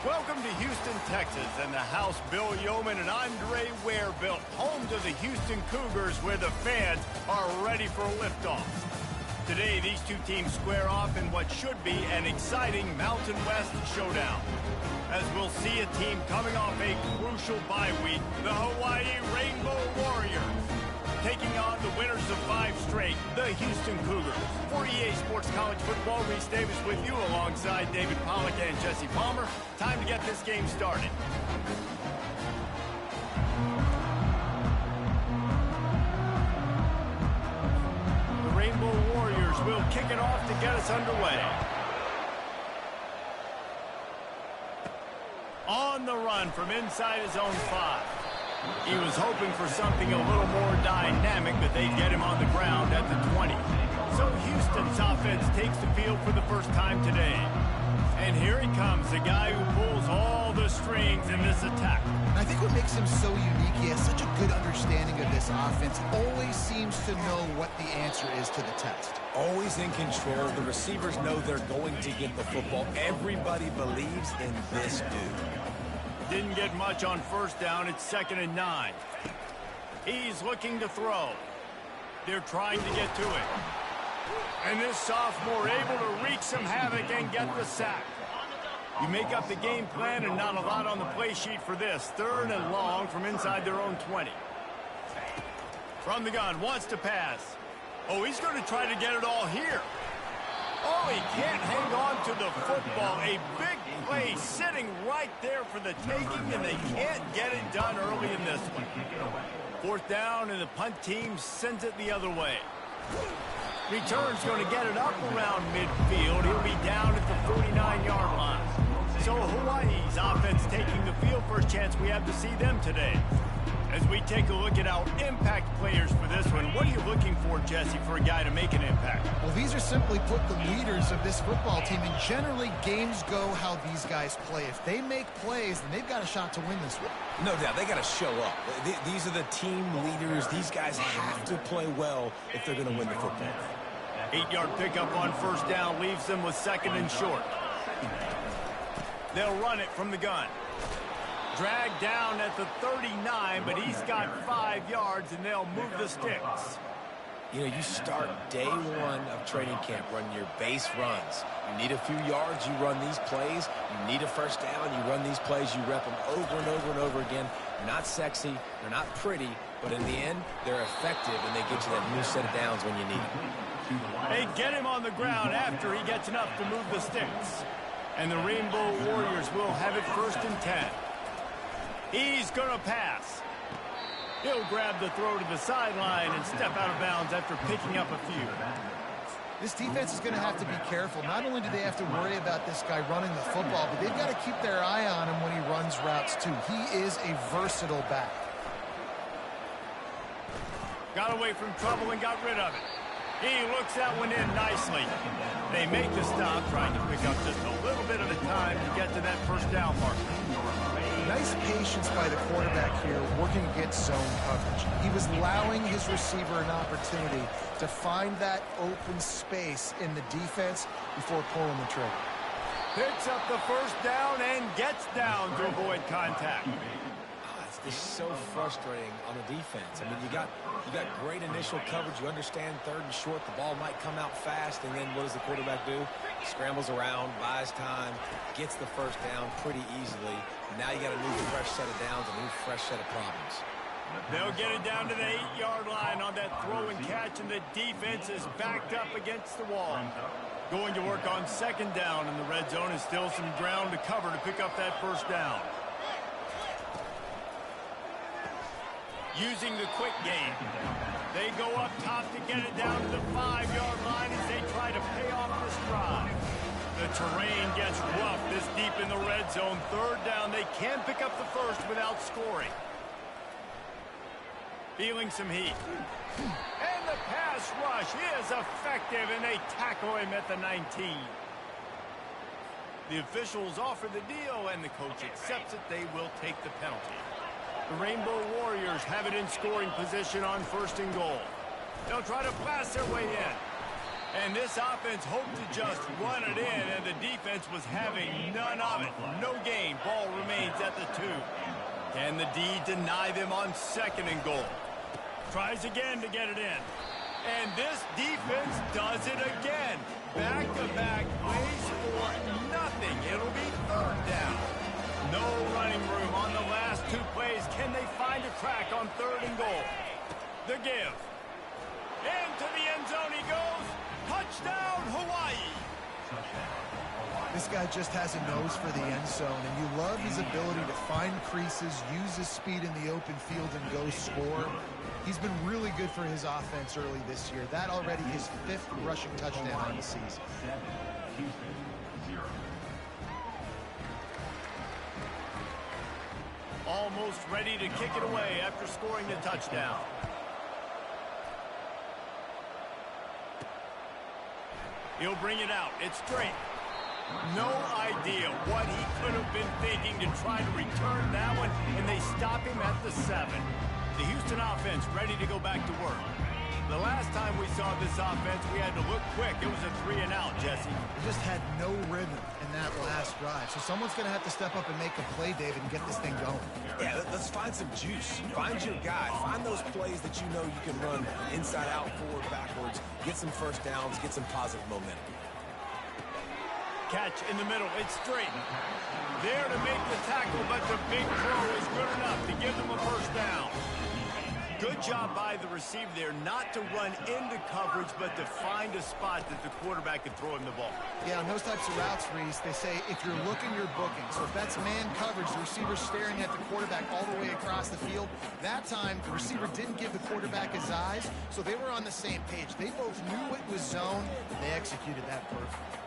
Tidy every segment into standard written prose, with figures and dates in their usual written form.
Welcome to Houston, Texas, and the house Bill Yeoman and Andre Ware built, home to the Houston Cougars, where the fans are ready for a liftoff. Today, these two teams square off in what should be an exciting Mountain West showdown. As we'll see a team coming off a crucial bye week, the Hawaii Rainbow Warriors, taking on the winners of 5 straight, the Houston Cougars. For EA Sports College Football, Reese Davis with you alongside David Pollack and Jesse Palmer. Time to get this game started. The Rainbow Warriors will kick it off to get us underway. On the run from inside his own 5. He was hoping for something a little more dynamic, but they'd get him on the ground at the 20. So Houston's offense takes the field for the first time today. And here he comes, the guy who pulls all the strings in this attack. I think what makes him so unique, he has such a good understanding of this offense. Always seems to know what the answer is to the test. Always in control. The receivers know they're going to get the football. Everybody believes in this dude. Didn't get much on first down. It's 2nd and 9. He's looking to throw. They're trying to get to it. And this sophomore able to wreak some havoc and get the sack. You make up the game plan and not a lot on the play sheet for this. 3rd and long from inside their own 20. From the gun, wants to pass. Oh, he's going to try to get it all here. Oh, he can't hang on to the football. A big play sitting right there for the taking, and they can't get it done early in this one. 4th down, and the punt team sends it the other way. Return's going to get it up around midfield. He'll be down at the 49-yard line. So Hawaii's offense taking the field. First chance we have to see them today. As we take a look at our impact players for this one, what are you looking for, Jesse, for a guy to make an impact? Well, these are simply put the leaders of this football team, and generally games go how these guys play. If they make plays, then they've got a shot to win this one. No doubt, they got to show up. These are the team leaders. These guys have to play well if they're going to win the football. 8-yard pickup on first down leaves them with 2nd and short. They'll run it from the gun. Dragged down at the 39, but he's got 5 yards, and they'll move the sticks. You know, you start day 1 of training camp running your base runs. You need a few yards, you run these plays. You need a first down, you run these plays. You rep them over and over and over again. They're not sexy, they're not pretty, but in the end, they're effective, and they get you that new set of downs when you need them. They get him on the ground after he gets enough to move the sticks. And the Rainbow Warriors will have it 1st and 10. He's going to pass. He'll grab the throw to the sideline and step out of bounds after picking up a few. This defense is going to have to be careful. Not only do they have to worry about this guy running the football, but they've got to keep their eye on him when he runs routes too. He is a versatile back. Got away from trouble and got rid of it. He looks that one in nicely. They make the stop, trying to pick up just a little bit at a time to get to that first down marker. Nice patience by the quarterback here, working against zone coverage. He was allowing his receiver an opportunity to find that open space in the defense before pulling the trigger. Picks up the first down and gets down to avoid contact. It's so frustrating on the defense. I mean, you got great initial coverage. You understand 3rd and short, the ball might come out fast, and then what does the quarterback do? Scrambles around, buys time, gets the first down pretty easily. Now you got a new fresh set of downs, a new fresh set of problems. They'll get it down to the 8-yard line on that throw and catch, and the defense is backed up against the wall. Going to work on 2nd down, and the red zone is still some ground to cover to pick up that first down. Using the quick game. They go up top to get it down to the 5-yard line as they try to pay off this drive. The terrain gets rough this deep in the So on third down, they can pick up the first without scoring. Feeling some heat. And the pass rush is effective, and they tackle him at the 19. The officials offer the deal, and the coach accepts it. They will take the penalty. The Rainbow Warriors have it in scoring position on first and goal. They'll try to blast their way in. And this offense hoped to just run it in, and the defense was having none of it. No gain. Ball remains at the 2. Can the D deny them on second and goal? Tries again to get it in. And this defense does it again. Back-to-back plays for nothing. It'll be third down. No running room on the last 2 plays. Can they find a crack on third and goal? The give. Into the end zone he goes. Touchdown, Hawaii. This guy just has a nose for the end zone, and you love his ability to find creases, use his speed in the open field, and go score. He's been really good for his offense early this year. That already his 5th rushing touchdown on the season. Almost ready to kick it away after scoring the touchdown. He'll bring it out. It's straight. No idea what he could have been thinking to try to return that one, and they stop him at the 7. The Houston offense ready to go back to work. The last time we saw this offense, we had to look quick. It was a 3-and-out, Jesse. They just had no rhythm in that last drive. So someone's going to have to step up and make a play, David, and get this thing going. Yeah, let's find some juice. Find your guy. Find those plays that you know you can run inside out, forward, backwards. Get some first downs. Get some positive momentum. Catch in the middle. It's straight. There to make the tackle, but the big throw is good enough to give them a first down. Good job by the receiver there not to run into coverage, but to find a spot that the quarterback could throw him the ball. Yeah, on those types of routes, Reese, they say if you're looking, you're booking. So if that's man coverage, the receiver's staring at the quarterback all the way across the field. That time, the receiver didn't give the quarterback his eyes, so they were on the same page. They both knew it was zone, and they executed that perfectly.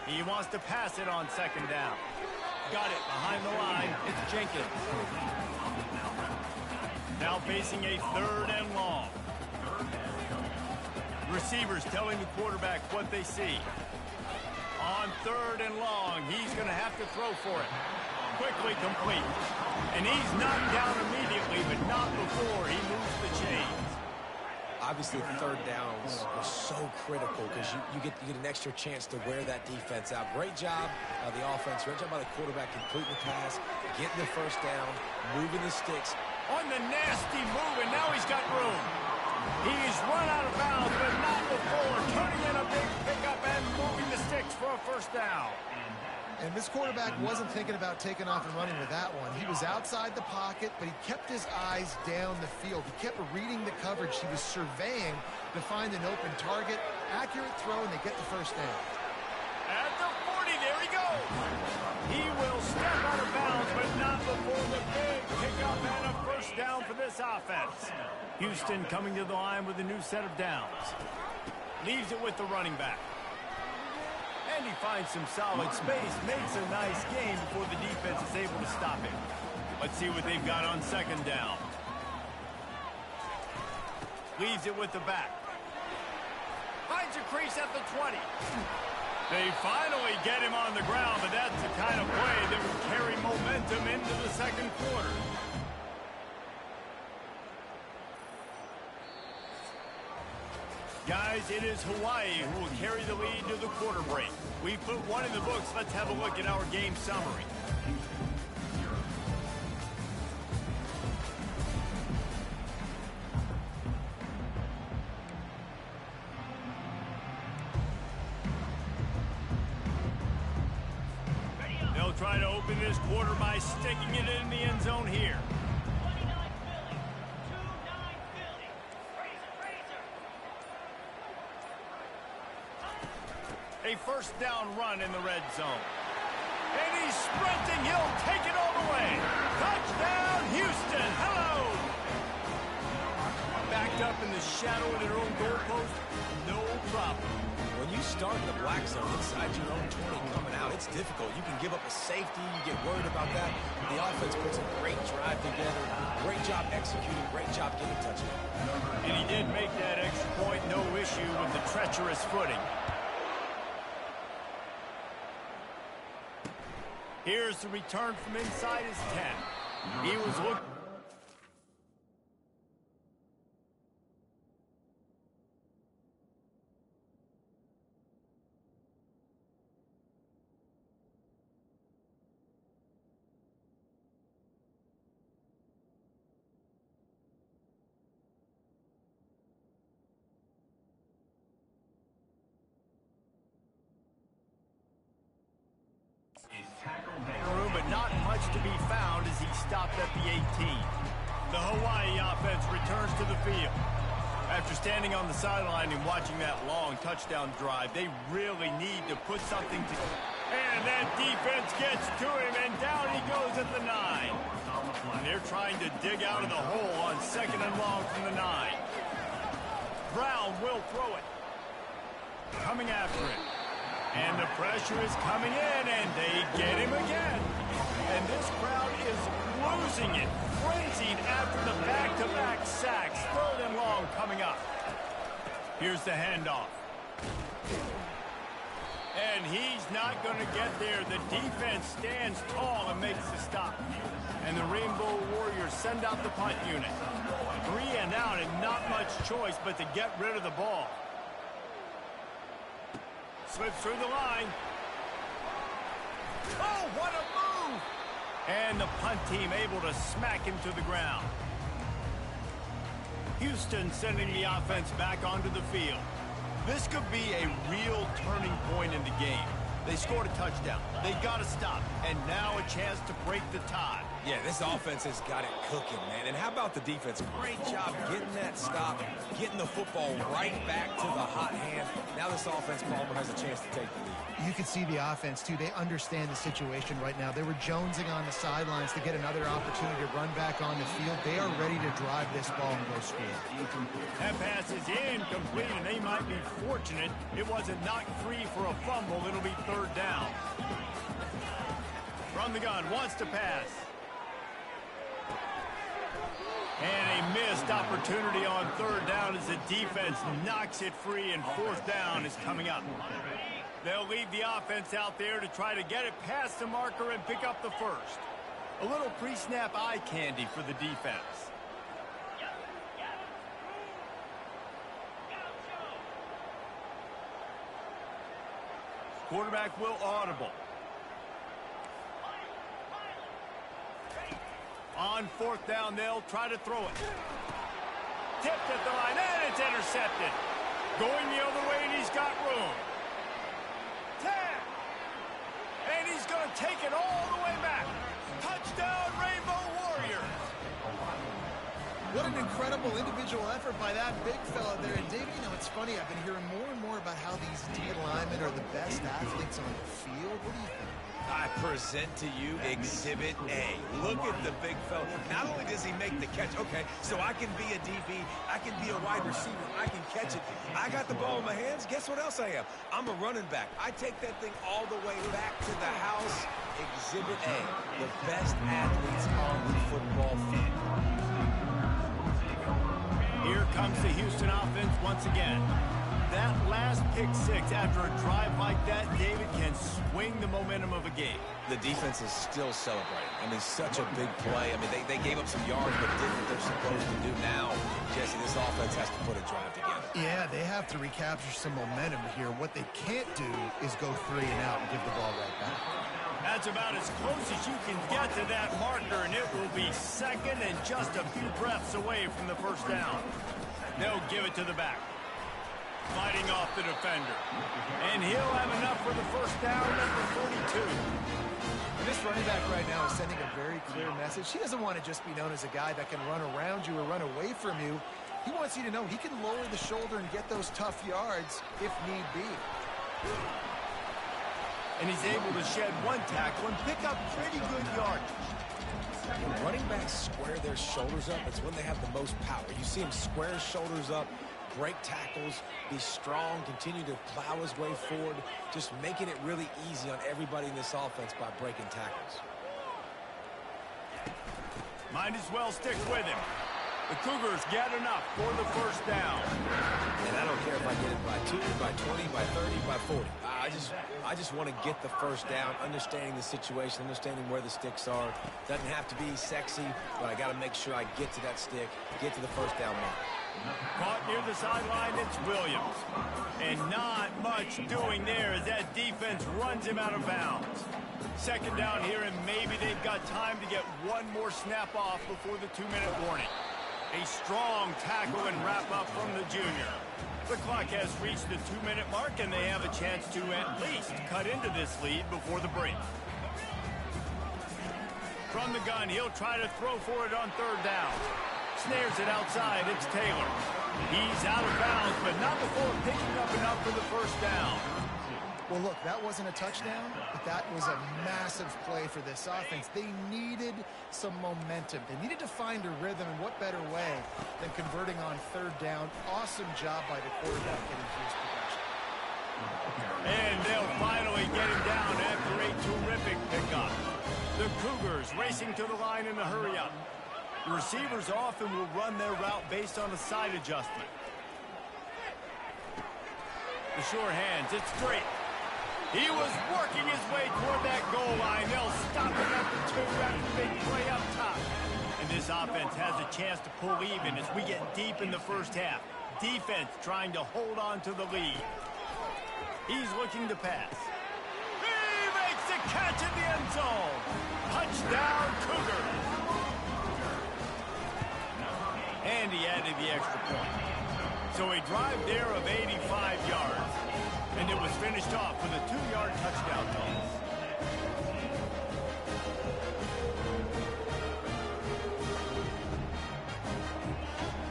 He wants to pass it on second down. Got it behind the line. It's Jenkins. Now facing a 3rd and long. Receivers telling the quarterback what they see. On 3rd and long, he's going to have to throw for it. Quickly complete. And he's knocked down immediately, but not before he moves the chains. Obviously, 3rd downs are so critical because you get an extra chance to wear that defense out. Great job by the offense. Great job by the quarterback completing the pass, getting the first down, moving the sticks. On the nasty move, and now he's got room. He's run out of bounds, but not before. Turning in a big pickup and moving the sticks for a first down. And this quarterback wasn't thinking about taking off and running with that one. He was outside the pocket, but he kept his eyes down the field. He kept reading the coverage. He was surveying to find an open target. Accurate throw, and they get the first down. At the 40, there he goes. He will step out of bounds, but not before the big pickup and a first down for this offense. Houston coming to the line with a new set of downs. Leaves it with the running back. And he finds some solid space, makes a nice game before the defense is able to stop him. Let's see what they've got on second down. Leaves it with the back. Finds a crease at the 20. They finally get him on the ground, but that's the kind of play that will carry momentum into the second quarter. Guys, it is Hawaii who will carry the lead to the quarter break. We put one in the books. Let's have a look at our game summary. They'll try to open this quarter by sticking it in the end zone here. A first down run in the red zone. And he's sprinting. He'll take it all the way. Touchdown, Houston. Hello. Backed up in the shadow of their own goalpost. No problem. Well, when you start in the black zone inside your own 20 coming out, it's difficult. You can give up a safety. You get worried about that. The offense puts a great drive together. Great job executing. Great job getting touchdown. And he did make that extra point. No issue with the treacherous footing. Here's the return from inside his 10. He was looking. Room, but not much to be found as he stopped at the 18. The Hawaii offense returns to the field. After standing on the sideline and watching that long touchdown drive, they really need to put something to... And that defense gets to him, and down he goes at the 9. And they're trying to dig out of the hole on 2nd and long from the 9. Brown will throw it. Coming after it. And the pressure is coming in, and they get him again. And this crowd is losing it, frenzied after the back-to-back sacks. 3rd and long coming up. Here's the handoff. And he's not going to get there. The defense stands tall and makes the stop. And the Rainbow Warriors send out the punt unit. 3 and out, and not much choice but to get rid of the ball. Slips through the line. Oh, what a move! And the punt team able to smack him to the ground. Houston sending the offense back onto the field. This could be a real turning point in the game. They scored a touchdown. They got to stop. And now a chance to break the tie. Yeah, this offense has got it cooking, man. And how about the defense? Great job getting that stop, getting the football right back to the hot hand. Now this offense, Palmer, has a chance to take the lead. You can see the offense, too. They understand the situation right now. They were jonesing on the sidelines to get another opportunity to run back on the field. They are ready to drive this ball and go score. That pass is incomplete, and they might be fortunate it wasn't knocked free for a fumble. It'll be 3rd down. From the gun, wants to pass. And a missed opportunity on 3rd down as the defense knocks it free, and 4th down is coming up. They'll leave the offense out there to try to get it past the marker and pick up the first. A little pre-snap eye candy for the defense. Quarterback will audible. On 4th down, they'll try to throw it. Tipped at the line, and it's intercepted. Going the other way, and he's got room. 10. And he's going to take it all the way back. Touchdown, Rainbow Warriors. What an incredible individual effort by that big fella there. And, Dave, you know, it's funny. I've been hearing more and more about how these D linemen are the best athletes on the field. What do you think? I present to you Exhibit A. Look at the big fella. Not only does he make the catch, okay, so I can be a DB, I can be a wide receiver, I can catch it. I got the ball in my hands. Guess what else I am? I'm a running back. I take that thing all the way back to the house. Exhibit A, the best athletes on the football field. Here comes the Houston offense once again. That last pick 6 after a drive like that, David, can swing the momentum of a game. The defense is still celebrating. I mean, such a big play. I mean, they gave up some yards, but did what they're supposed to do now. Jesse, this offense has to put a drive together. Yeah, they have to recapture some momentum here. What they can't do is go 3 and out and give the ball right back. That's about as close as you can get to that marker, and it will be 2nd and just a few breaths away from the 1st down. They'll give it to the back. Fighting off the defender. And he'll have enough for the 1st down at the 42. This running back right now is sending a very clear message. He doesn't want to just be known as a guy that can run around you or run away from you. He wants you to know he can lower the shoulder and get those tough yards if need be. And he's able to shed 1 tackle and pick up pretty good yardage. When running backs square their shoulders up, it's when they have the most power. You see them square shoulders up, break tackles, be strong, continue to plow his way forward, just making it really easy on everybody in this offense by breaking tackles. Might as well stick with him. The Cougars get enough for the first down. And I don't care if I get it by 2, by 20, by 30, by 40. I just want to get the first down, understanding the situation, understanding where the sticks are. Doesn't have to be sexy, but I got to make sure I get to that stick, get to the first down mark. Caught near the sideline, it's Williams. And not much doing there as that defense runs him out of bounds. Second down here, and maybe they've got time to get one more snap off before the 2-minute warning. A strong tackle and wrap up from the junior. The clock has reached the 2-minute mark, and they have a chance to at least cut into this lead before the break. From the gun, he'll try to throw for it on third down. Snares it outside, it's Taylor. He's out of bounds, but not before picking up enough for the first down. Well, look, that wasn't a touchdown, but that was a massive play for this offense. They needed some momentum. They needed to find a rhythm, and what better way than converting on third down. Awesome job by the quarterback getting through his progression. And they'll finally get him down after a terrific pickup. The Cougars racing to the line in a hurry-up. The receivers often will run their route based on a side adjustment. The sure hands, it's straight. He was working his way toward that goal line. They'll stop him at the 2 after the big play up top. And this offense has a chance to pull even as we get deep in the first half. Defense trying to hold on to the lead. He's looking to pass. He makes the catch in the end zone. Touchdown, Cougars. And he added the extra point. So a drive there of 85 yards. And it was finished off with a 2-yard touchdown toss.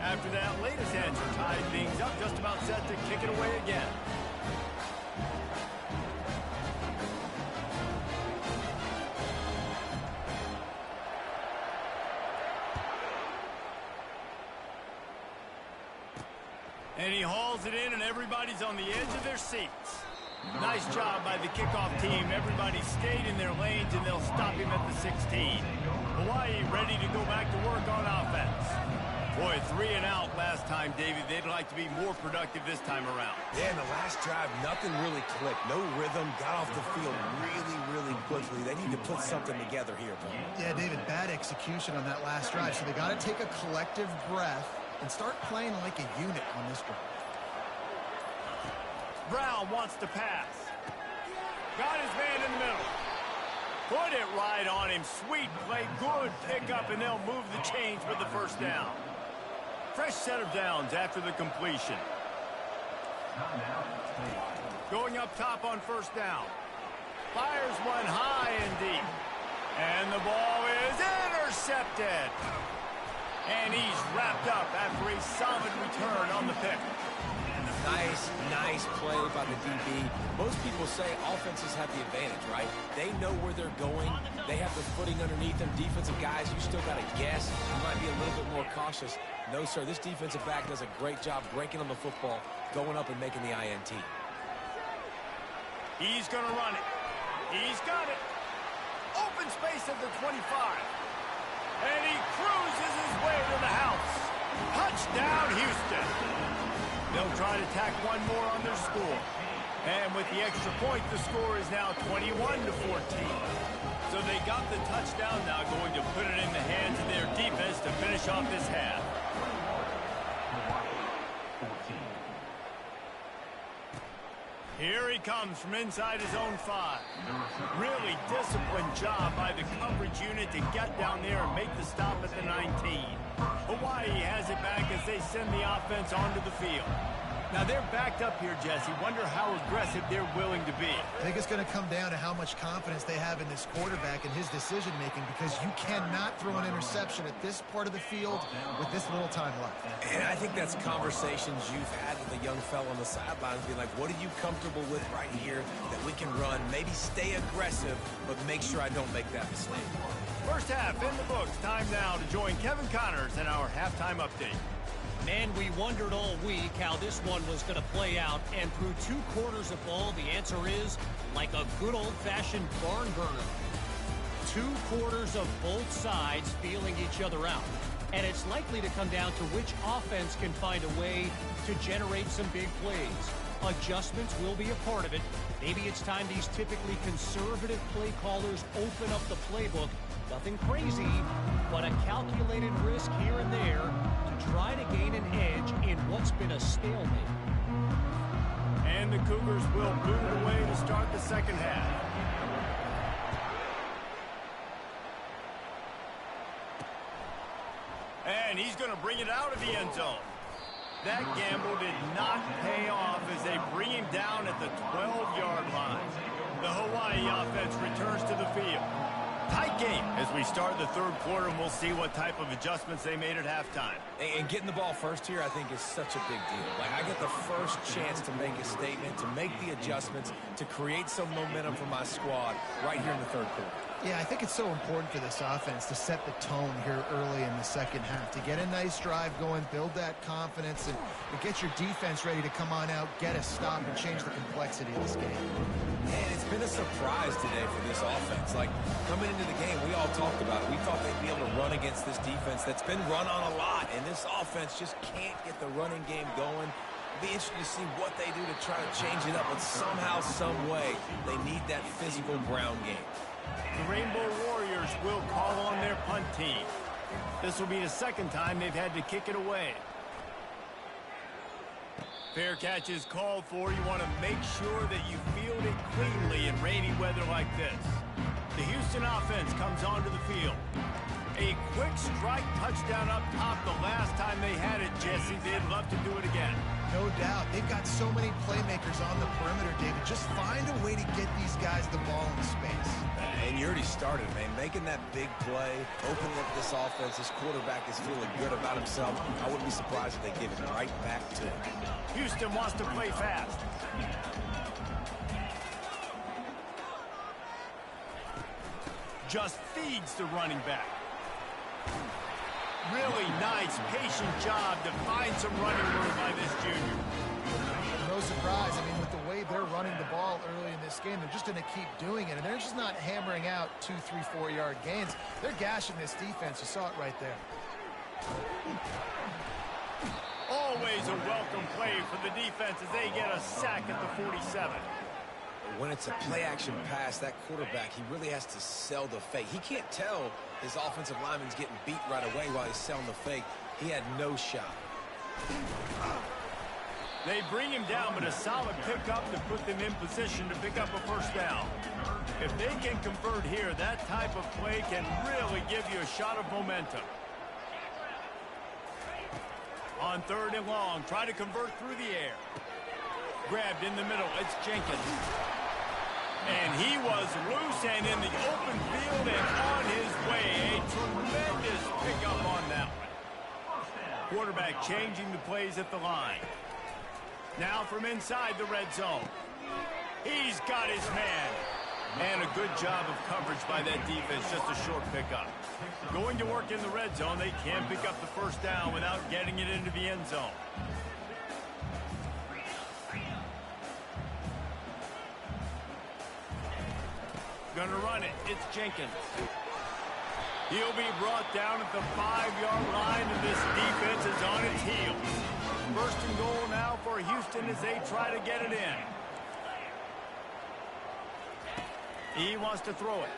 After that latest answer tied things up, just about set to kick it away again. And he hauls it in, and everybody's on the edge of their seats. Nice job by the kickoff team. Everybody stayed in their lanes, and they'll stop him at the 16. Hawaii ready to go back to work on offense. Boy, 3 and out last time, David. They'd like to be more productive this time around. Yeah, in the last drive, nothing really clicked. No rhythm, got off the field really quickly. They need to put something together here, Paul. Yeah, David, bad execution on that last drive, so they got to take a collective breath and start playing like a unit on this drive. Brown wants to pass. Got his man in the middle. Put it right on him. Sweet play, good pickup, and they'll move the chains with the first down. Fresh set of downs after the completion. Going up top on first down. Fires one high and deep. And the ball is intercepted. And he's wrapped up after a solid return on the pick. Nice play by the DB. Most people say offenses have the advantage, right? They know where they're going. They have the footing underneath them. Defensive guys, you still got to guess. You might be a little bit more cautious. No, sir, this defensive back does a great job breaking on the football, going up and making the INT. He's going to run it. He's got it. Open space at the 25. And he cruises his way to the house. Touchdown, Houston. They'll try to tack one more on their score. And with the extra point, the score is now 21-14. So they got the touchdown, now going to put it in the hands of their defense to finish off this half. Here he comes from inside his own 5. Really disciplined job by the coverage unit to get down there and make the stop at the 19. Hawaii has it back as they send the offense onto the field. Now they're backed up here, Jesse. Wonder how aggressive they're willing to be. I think it's going to come down to how much confidence they have in this quarterback and his decision-making, because you cannot throw an interception at this part of the field with this little time left. And I think that's conversations you've had with a young fellow on the sidelines, being like, what are you comfortable with right here that we can run? Maybe stay aggressive, but make sure I don't make that mistake. First half in the books. Time now to join Kevin Connors in our halftime update. Man, we wondered all week how this one was going to play out, and through 2 quarters of ball, the answer is like a good old-fashioned barn burner. 2 quarters of both sides feeling each other out. And it's likely to come down to which offense can find a way to generate some big plays. Adjustments will be a part of it. Maybe it's time these typically conservative play callers open up the playbook. Nothing crazy, but a calculated risk here and there to try to gain an edge in what's been a stalemate. And the Cougars will boot it away to start the second half. And he's going to bring it out of the end zone. That gamble did not pay off as they bring him down at the 12-yard line. The Hawaii offense returns to the field. Tight game as we start the third quarter, and we'll see what type of adjustments they made at halftime. And getting the ball first here, I think, is such a big deal. Like, I get the first chance to make a statement, to make the adjustments, to create some momentum for my squad right here in the third quarter. Yeah, I think it's so important for this offense to set the tone here early in the second half, to get a nice drive going, build that confidence, and get your defense ready to come on out, get a stop, and change the complexity of this game. Man, it's been a surprise today for this offense. Like, coming into the game, we all talked about it. We thought they'd be able to run against this defense that's been run on a lot, and this offense just can't get the running game going. It'll be interesting to see what they do to try to change it up, but somehow, some way, they need that physical ground game. The Rainbow Warriors will call on their punt team. This will be the second time they've had to kick it away. Fair catch is called for. You want to make sure that you field it cleanly in rainy weather like this. The Houston offense comes onto the field. A quick strike touchdown up top the last time they had it, Jesse. They'd love to do it again. No doubt. They've got so many playmakers on the perimeter, David. Just find a way to get these guys the ball in space. And you already started, man. Making that big play, opening up this offense. This quarterback is feeling good about himself. I wouldn't be surprised if they give it right back to him. Houston wants to play fast. Just feeds the running back. Really nice, patient job to find some running room by this junior. No surprise. I mean, with the way they're running the ball early in this game, they're just going to keep doing it. And they're just not hammering out 2, 3, 4-yard gains. They're gashing this defense. You saw it right there. Always a welcome play for the defense as they get a sack at the 47. When it's a play-action pass, that quarterback, he really has to sell the fake. He can't tell his offensive lineman's getting beat right away while he's selling the fake. He had no shot. They bring him down, but a solid pickup to put them in position to pick up a first down. If they can convert here, that type of play can really give you a shot of momentum. On 3rd and long, try to convert through the air. Grabbed in the middle, it's Jenkins. And he was loose and in the open field and on his way. A tremendous pickup on that one. Quarterback changing the plays at the line. Now from inside the red zone. He's got his man. And a good job of coverage by that defense, just a short pickup. Going to work in the red zone, they can't pick up the first down without getting it into the end zone. Gonna run it. It's Jenkins. He'll be brought down at the 5-yard line, and this defense is on its heels. 1st and goal now for Houston as they try to get it in. He wants to throw it.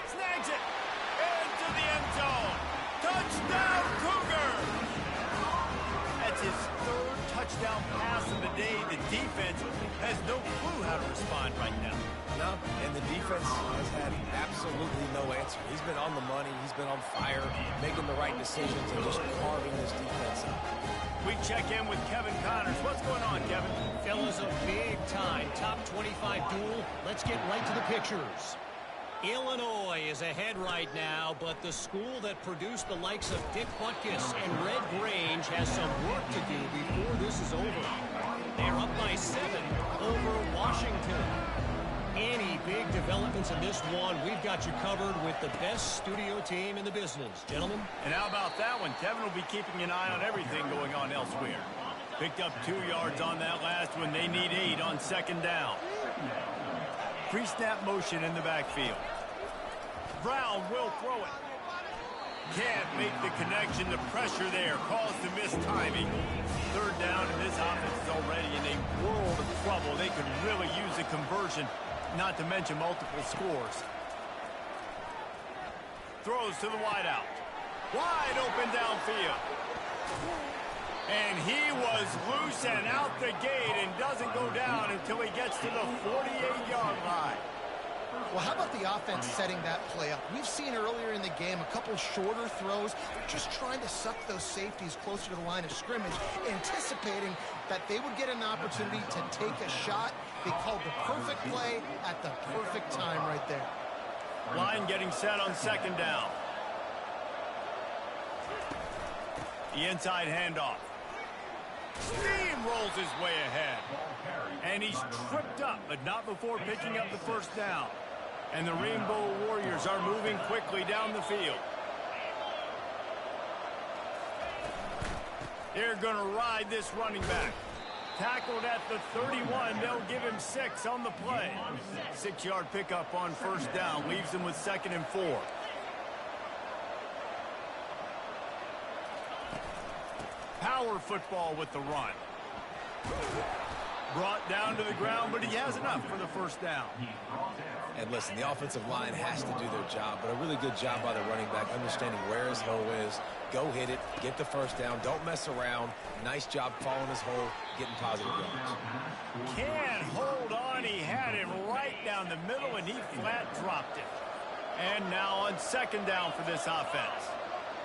Snags it. Into the end zone. Touchdown, Cougars! That's his 3rd touchdown pass of the day. The defense has no clue how to respond right now. No, and the defense has had absolutely no answer. He's been on the money. He's been on fire, making the right decisions and just carving this defense up. We check in with Kevin Connors. What's going on, Kevin? Fellas, a big-time top 25 duel. Let's get right to the pictures. Illinois is ahead right now, but the school that produced the likes of Dick Butkus and Red Grange has some work to do before this is over. They're up by 7 over Washington. Any big developments defense in this one, we've got you covered with the best studio team in the business. Gentlemen. And how about that one? Kevin will be keeping an eye on everything going on elsewhere. Picked up 2 yards on that last one. They need 8 on second down. Pre-snap motion in the backfield. Brown will throw it. Can't make the connection. The pressure there caused the missed timing. Third down, and this offense is already in a world of trouble. They could really use a conversion, not to mention multiple scores. Throws to the wideout. Wide open downfield. And he was loose and out the gate and doesn't go down until he gets to the 48-yard line. Well, how about the offense setting that play up? We've seen earlier in the game a couple shorter throws, just trying to suck those safeties closer to the line of scrimmage, anticipating that they would get an opportunity to take a shot. They called the perfect play at the perfect time right there. Line getting set on second down. The inside handoff. Steamrolls his way ahead. And he's tripped up, but not before picking up the first down. And the Rainbow Warriors are moving quickly down the field. They're going to ride this running back. Tackled at the 31. They'll give him 6 on the play. 6-yard pickup on first down. Leaves him with 2nd and 4. Power football with the run. Brought down to the ground, but he has enough for the first down. And listen, the offensive line has to do their job, but a really good job by the running back, understanding where his hole is. Go hit it, get the first down, don't mess around. Nice job following his hole, getting positive yards. Can't hold on. He had it right down the middle, and he flat dropped it. And now on second down for this offense.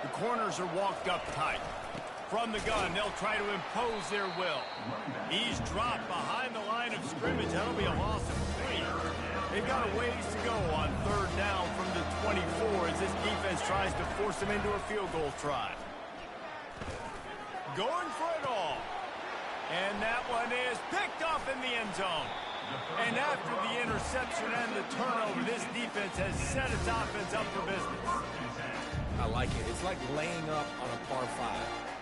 The corners are walked up tight. From the gun, they'll try to impose their will. He's dropped behind the line of scrimmage. That'll be a loss of 3. They've got a ways to go on third down from the 24 as this defense tries to force them into a field goal try. Going for it all. And that one is picked off in the end zone. And after the interception and the turnover, this defense has set its offense up for business. I like it. It's like laying up on a par 5.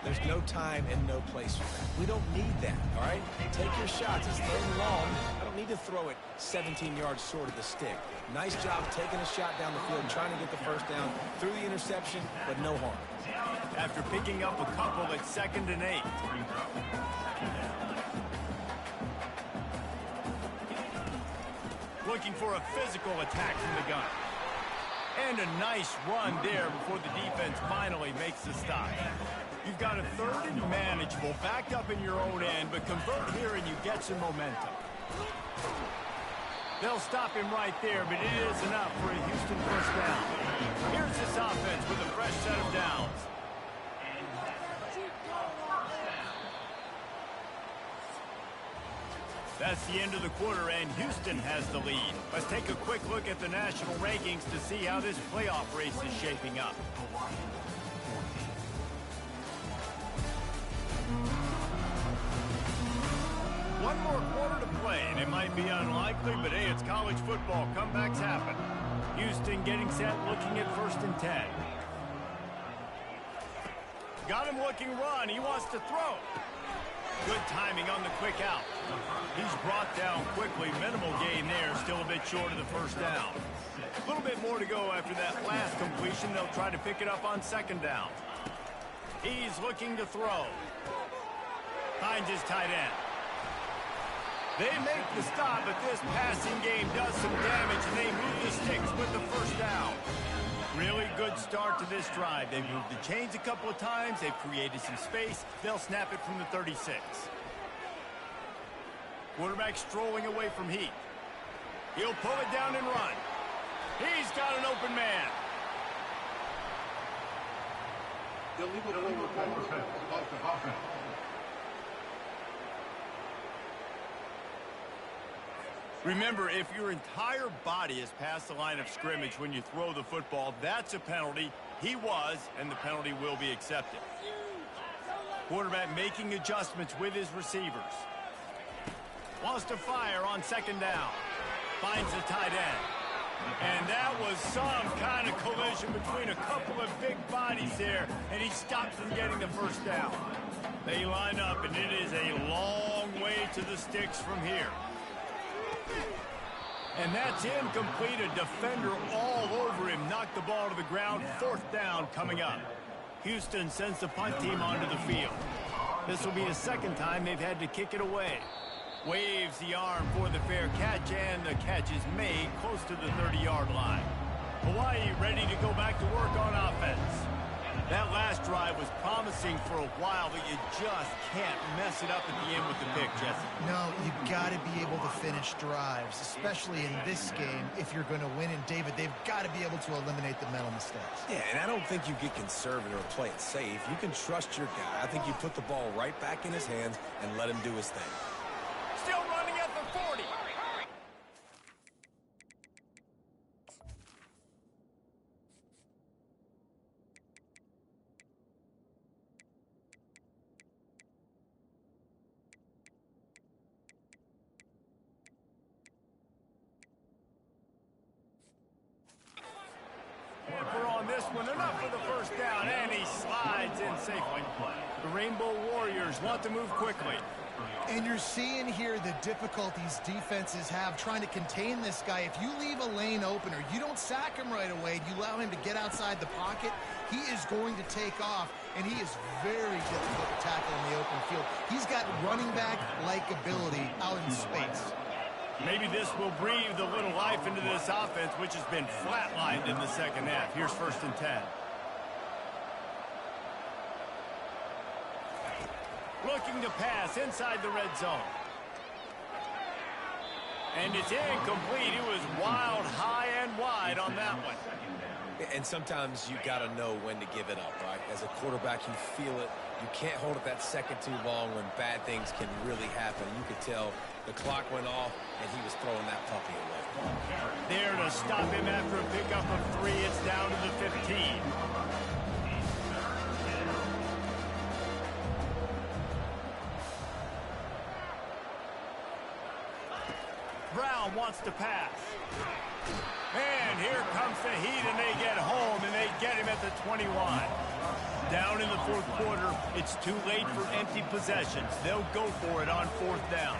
There's no time and no place for that. We don't need that, all right? Take your shots. It's third and long. I don't need to throw it 17 yards short of the stick. Nice job taking a shot down the field, trying to get the first down through the interception, but no harm. After picking up a couple at 2nd and 8. Looking for a physical attack from the gun. And a nice run there before the defense finally makes the stop. You've got a 3rd and manageable, backed up in your own end, but convert here and you get some momentum. They'll stop him right there, but it is enough for a Houston first down. Here's this offense with a fresh set of downs. That's the end of the quarter, and Houston has the lead. Let's take a quick look at the national rankings to see how this playoff race is shaping up. One more quarter to play, and it might be unlikely, but hey, it's college football. Comebacks happen. Houston getting set, looking at 1st and 10. Got him looking run. He wants to throw. Good timing on the quick out. He's brought down quickly. Minimal gain there. Still a bit short of the first down. A little bit more to go after that last completion. They'll try to pick it up on second down. He's looking to throw. Finds his tight end. They make the stop, but this passing game does some damage, and they move the sticks with the first down. Really good start to this drive. They've moved the chains a couple of times. They've created some space. They'll snap it from the 36. Quarterback strolling away from heat. He'll pull it down and run. He's got an open man. Remember, if your entire body is past the line of scrimmage when you throw the football, that's a penalty. He was, and the penalty will be accepted. Quarterback making adjustments with his receivers. Wants to fire on second down. Finds the tight end. And that was some kind of collision between a couple of big bodies there, and he stopped from getting the first down. They line up, and it is a long way to the sticks from here. And that's incomplete. A defender all over him. Knocked the ball to the ground. Fourth down coming up. Houston sends the punt team onto the field. This will be the second time they've had to kick it away. Waves the arm for the fair catch, and the catch is made close to the 30-yard line. Hawaii ready to go back to work on offense. That last drive was promising for a while, but you just can't mess it up at the end with the pick, Jesse. No, you've got to be able to finish drives, especially in this game. If you're going to win, and David, they've got to be able to eliminate the mental mistakes. Yeah, and I don't think you get conservative or play it safe. You can trust your guy. I think you put the ball right back in his hands and let him do his thing. Still running at the 40. We're on this one, enough for the first down, and he slides in safely. The Rainbow Warriors want to move quickly. And you're seeing here the difficulties defenses have trying to contain this guy. If you leave a lane open or you don't sack him right away, you allow him to get outside the pocket, he is going to take off, and he is very difficult to tackle in the open field. He's got running back-like ability out in space. Maybe this will breathe a little life into this offense, which has been flatlined in the second half. Here's 1st and 10. Looking to pass inside the red zone. And it's incomplete. It was wild, high and wide on that one. And sometimes you got to know when to give it up, right? As a quarterback, you feel it. You can't hold it that second too long when bad things can really happen. You could tell the clock went off, and he was throwing that puppy away. There to stop him after a pickup of 3. It's down to the 15. Brown wants to pass. And here comes the heat, and they get home, and they get him at the 21. Down in the fourth quarter, it's too late for empty possessions. They'll go for it on 4th down.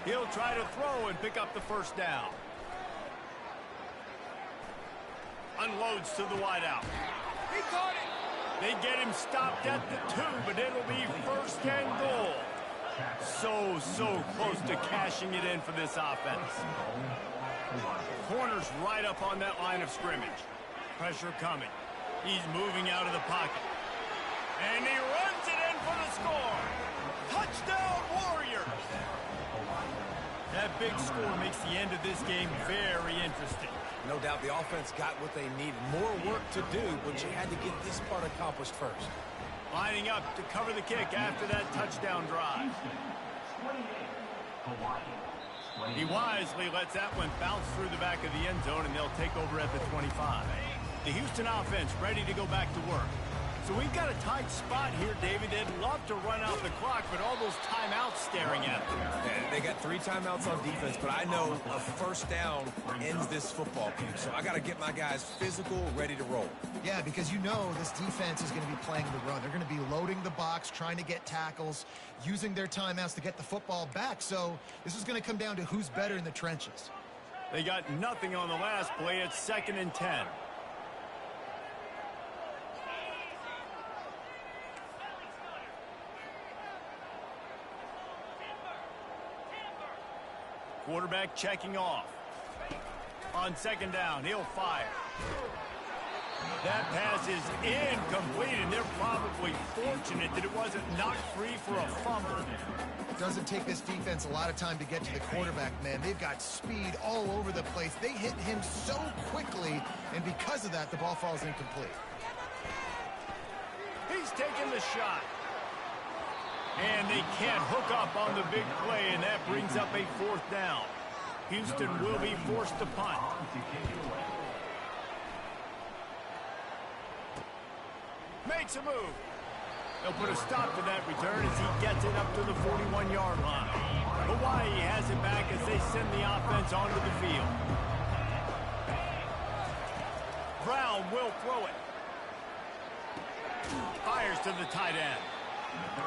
He'll try to throw and pick up the first down. Unloads to the wideout. He caught it. They get him stopped at the 2, but it'll be 1st and goal. So close to cashing it in for this offense. Corner's right up on that line of scrimmage. Pressure coming. He's moving out of the pocket. And he runs it in for the score. Touchdown, Warriors! That big score makes the end of this game very interesting. No doubt the offense got what they needed. More work to do, but you had to get this part accomplished first. Lining up to cover the kick after that touchdown drive. He wisely lets that one bounce through the back of the end zone, and they'll take over at the 25. The Houston offense ready to go back to work. So we've got a tight spot here, David. They'd love to run out the clock, but all those timeouts staring at them. Yeah, they got 3 timeouts on defense, but I know a first down ends this football game. So I got to get my guys physical, ready to roll. Yeah, because you know this defense is going to be playing the run. They're going to be loading the box, trying to get tackles, using their timeouts to get the football back. So this is going to come down to who's better in the trenches. They got nothing on the last play. It's 2nd and 10. Quarterback checking off. On 2nd down, he'll fire. That pass is incomplete, and they're probably fortunate that it wasn't knocked free for a fumble. It doesn't take this defense a lot of time to get to the quarterback, man. They've got speed all over the place. They hit him so quickly, and because of that, the ball falls incomplete. He's taking the shot. And they can't hook up on the big play, and that brings up a 4th down. Houston will be forced to punt. Makes a move. They'll put a stop to that return as he gets it up to the 41-yard line. Hawaii has it back as they send the offense onto the field. Brown will throw it. Fires to the tight end.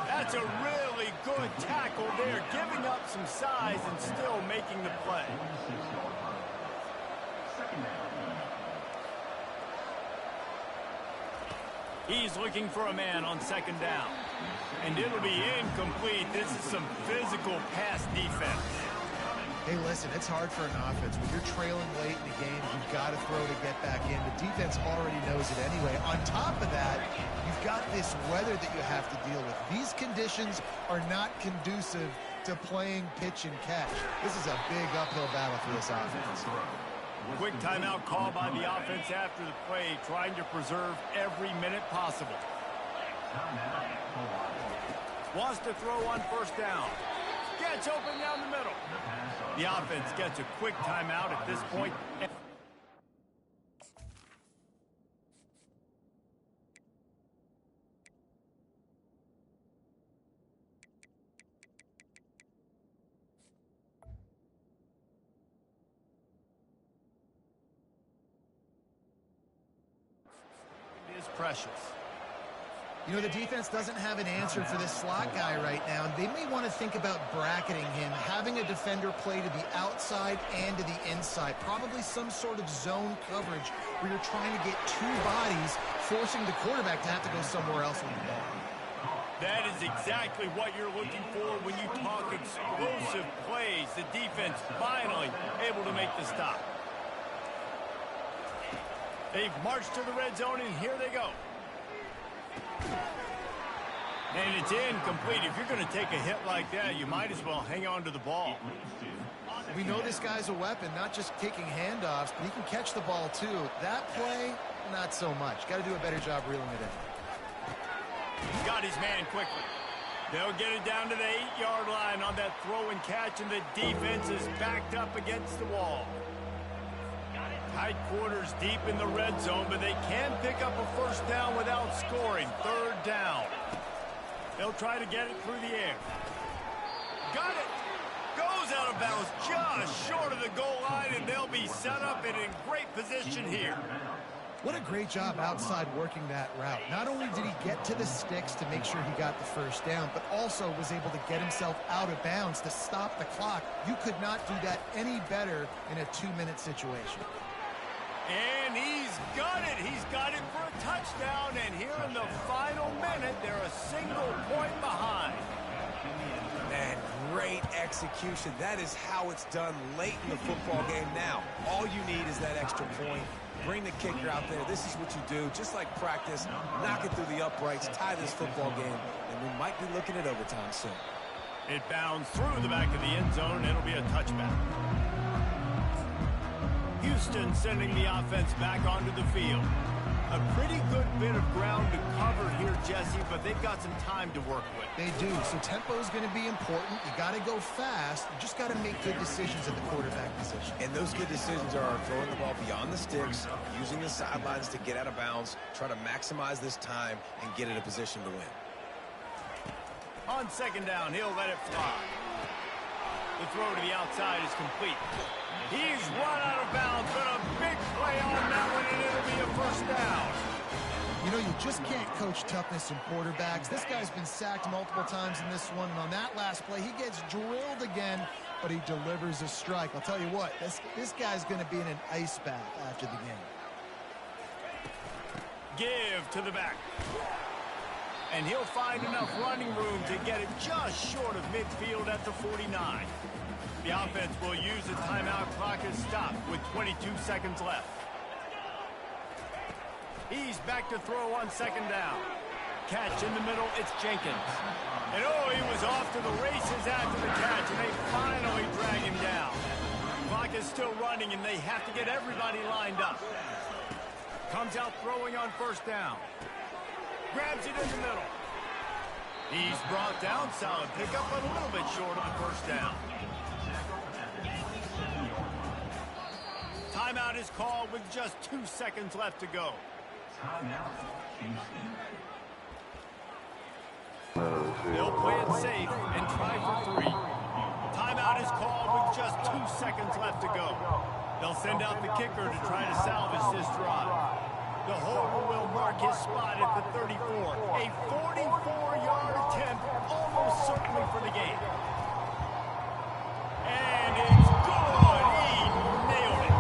That's a really good tackle there, giving up some size and still making the play. He's looking for a man on second down. And it'll be incomplete. This is some physical pass defense. Hey, listen, it's hard for an offense. When you're trailing late in the game, you've got to throw to get back in. The defense already knows it anyway. On top of that, you've got this weather that you have to deal with. These conditions are not conducive to playing pitch and catch. This is a big uphill battle for this offense. Quick timeout call by the offense after the play, trying to preserve every minute possible. Wants to throw on first down. Gets open down the middle. The offense gets a quick timeout at this point. It is precious. You know, the defense doesn't have an answer for this slot guy right now. They may want to think about bracketing him, having a defender play to the outside and to the inside. Probably some sort of zone coverage where you're trying to get two bodies, forcing the quarterback to have to go somewhere else with the ball. That is exactly what you're looking for when you talk explosive plays. The defense finally able to make the stop. They've marched to the red zone, and here they go. And it's incomplete. If you're going to take a hit like that, you might as well hang on to the ball. We know this guy's a weapon, not just kicking handoffs, but he can catch the ball too. That play, not so much. Got to do a better job reeling it in. Got his man quickly. They'll get it down to the 8-yard line on that throw and catch, and the defense is backed up against the wall. Tight quarters deep in the red zone, but they can pick up a first down without scoring. Third down. They'll try to get it through the air. Got it. Goes out of bounds just short of the goal line, and they'll be set up and in great position here. What a great job outside working that route. Not only did he get to the sticks to make sure he got the first down, but also was able to get himself out of bounds to stop the clock. You could not do that any better in a 2-minute situation. And he's got it. He's got it for a touchdown. And here in the final minute, they're a single point behind. Man, great execution. That is how it's done late in the football game now. All you need is that extra point. Bring the kicker out there. This is what you do. Just like practice, knock it through the uprights, tie this football game, and we might be looking at overtime soon. It bounds through the back of the end zone, and it'll be a touchback. Houston sending the offense back onto the field. A pretty good bit of ground to cover here, Jesse, but they've got some time to work with. They do, so tempo is going to be important. You got to go fast. You just got to make good decisions at the quarterback position. And those good decisions are throwing the ball beyond the sticks, using the sidelines to get out of bounds, try to maximize this time, and get in a position to win. On second down, he'll let it fly. The throw to the outside is complete. He's run out of bounds, but a big play on that one, and it'll be a first down. You know, you just can't coach toughness in quarterbacks. This guy's been sacked multiple times in this one, and on that last play, he gets drilled again, but he delivers a strike. I'll tell you what, this guy's going to be in an ice bath after the game. Give to the back. And he'll find enough running room to get it just short of midfield at the 49. The offense will use the timeout clock as stopped with 22 seconds left. He's back to throw on second down. Catch in the middle, it's Jenkins. And oh, he was off to the races after the catch, and they finally drag him down. Clock is still running, and they have to get everybody lined up. Comes out throwing on first down. Grabs it in the middle. He's brought down, solid pickup, but a little bit short of the first down. Timeout is called with just 2 seconds left to go. They'll play it safe and try for 3. Timeout is called with just 2 seconds left to go. They'll send out the kicker to try to salvage this drive. The holder will mark his spot at the 34. A 44-yard attempt, almost certainly for the game. And it's good. He nailed it.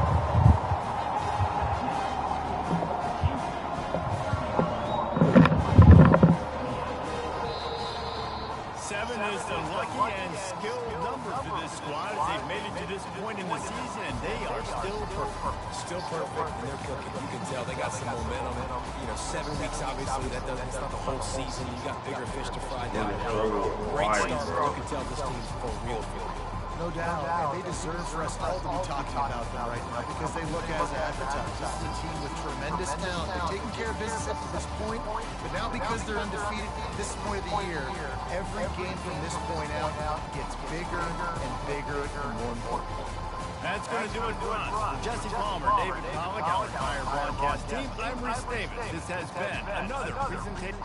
Seven is the lucky and skilled number for this squad as they've made it to this point in the season, and they are still perfect. Still perfect, and they're cooking. You can tell they got some momentum. You know, 7 weeks, obviously, that's not the whole season. You got bigger fish to fry down the road. Great start. You can tell this team's for real field. No doubt, and they deserve for us all to be talking about them right now because they look as advertised. This is a team with tremendous talent. They're taking care of business up to this point, but now because they're undefeated at this point of the year, every game from this point out gets bigger and bigger and more important. That's going to do it for us. For Jesse Palmer, David Pollack, our entire broadcast team, I'm Reese Davis. This has been another presentation.